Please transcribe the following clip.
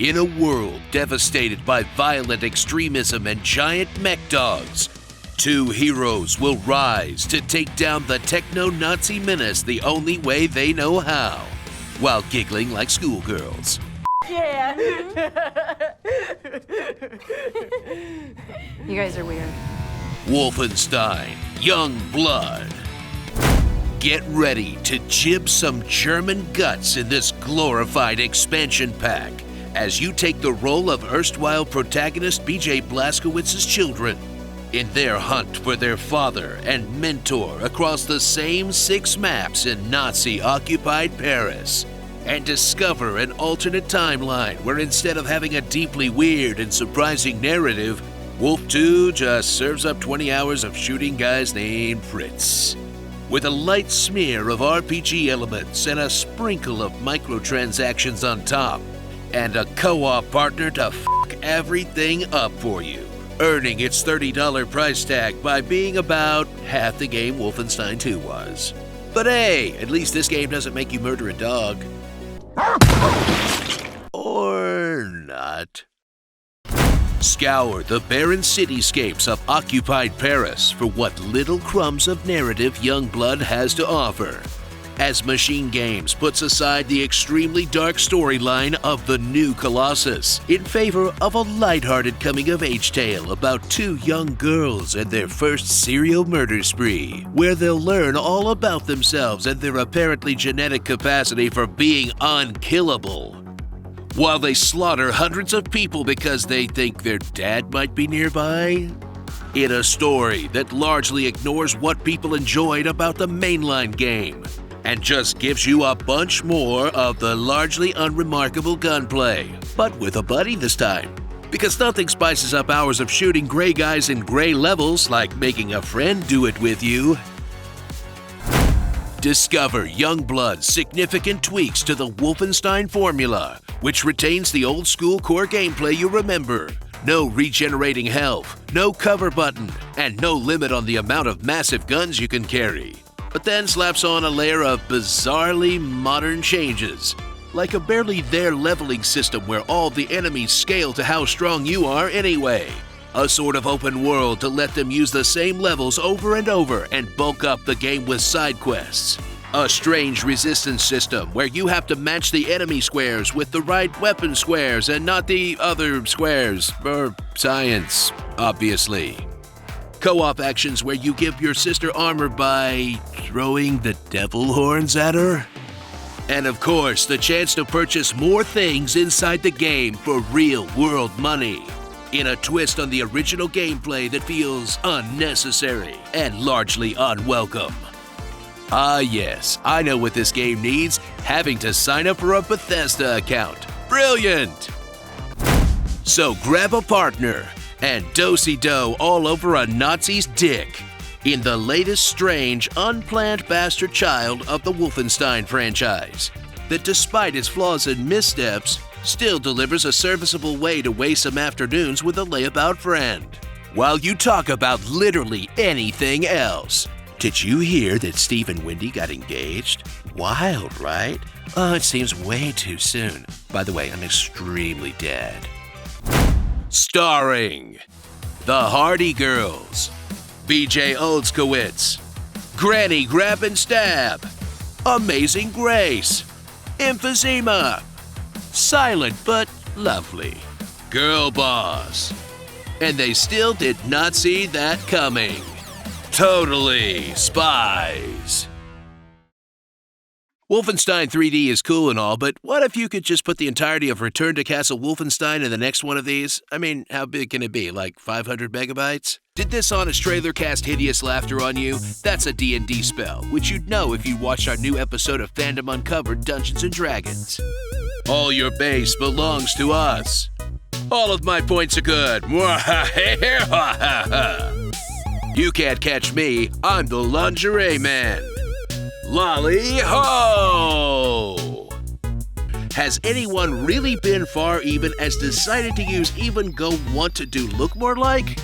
In a world devastated by violent extremism and giant mech dogs, two heroes will rise to take down the techno-Nazi menace the only way they know how, while giggling like schoolgirls. Yeah. You guys are weird. Wolfenstein, Youngblood. Get ready to jib some German guts in this glorified expansion pack as you take the role of erstwhile protagonist B.J. Blazkowicz's children in their hunt for their father and mentor across the same 6 maps in Nazi-occupied Paris, and discover an alternate timeline where instead of having a deeply weird and surprising narrative, Wolf 2 just serves up 20 hours of shooting guys named Fritz. With a light smear of RPG elements and a sprinkle of microtransactions on top, and a co-op partner to f**k everything up for you, earning its $30 price tag by being about half the game Wolfenstein 2 was. But hey, at least this game doesn't make you murder a dog. Or not. Scour the barren cityscapes of occupied Paris for what little crumbs of narrative Youngblood has to offer, as Machine Games puts aside the extremely dark storyline of the new Colossus in favor of a lighthearted coming-of-age tale about 2 young girls and their first serial murder spree, where they'll learn all about themselves and their apparently genetic capacity for being unkillable, while they slaughter hundreds of people because they think their dad might be nearby. In a story that largely ignores what people enjoyed about the mainline game, and just gives you a bunch more of the largely unremarkable gunplay, but with a buddy this time. Because nothing spices up hours of shooting gray guys in gray levels like making a friend do it with you. Discover Youngblood's significant tweaks to the Wolfenstein formula, which retains the old-school core gameplay you remember. No regenerating health, no cover button, and no limit on the amount of massive guns you can carry. But then slaps on a layer of bizarrely modern changes, like a barely there leveling system where all the enemies scale to how strong you are anyway. A sort of open world to let them use the same levels over and over and bulk up the game with side quests. A strange resistance system where you have to match the enemy squares with the right weapon squares and not the other squares, for science, obviously. Co-op actions where you give your sister armor by throwing the devil horns at her. And of course, the chance to purchase more things inside the game for real-world money, in a twist on the original gameplay that feels unnecessary and largely unwelcome. Ah yes, I know what this game needs, having to sign up for a Bethesda account. Brilliant! So grab a partner and do-si-do all over a Nazi's dick in the latest strange, unplanned bastard child of the Wolfenstein franchise, that despite its flaws and missteps, still delivers a serviceable way to waste some afternoons with a layabout friend, while you talk about literally anything else. Did you hear that Steve and Wendy got engaged? Wild, right? Oh, it seems way too soon. By the way, I'm extremely dead. Starring the Hardy Girls, B.J. Blazkowicz, Granny Grab and Stab, Amazing Grace, Emphysema, Silent but Lovely, Girl Boss, and they still did not see that coming. Totally Spies. Wolfenstein 3D is cool and all, but what if you could just put the entirety of Return to Castle Wolfenstein in the next one of these? I mean, how big can it be, like 500 megabytes? Did this honest trailer cast hideous laughter on you? That's a D&D spell, which you'd know if you watched our new episode of Fandom Uncovered Dungeons & Dragons. All your base belongs to us. All of my points are good. You can't catch me, I'm the Lingerie Man. Lolly ho! Has anyone really been far even as decided to use even go want to do look more like?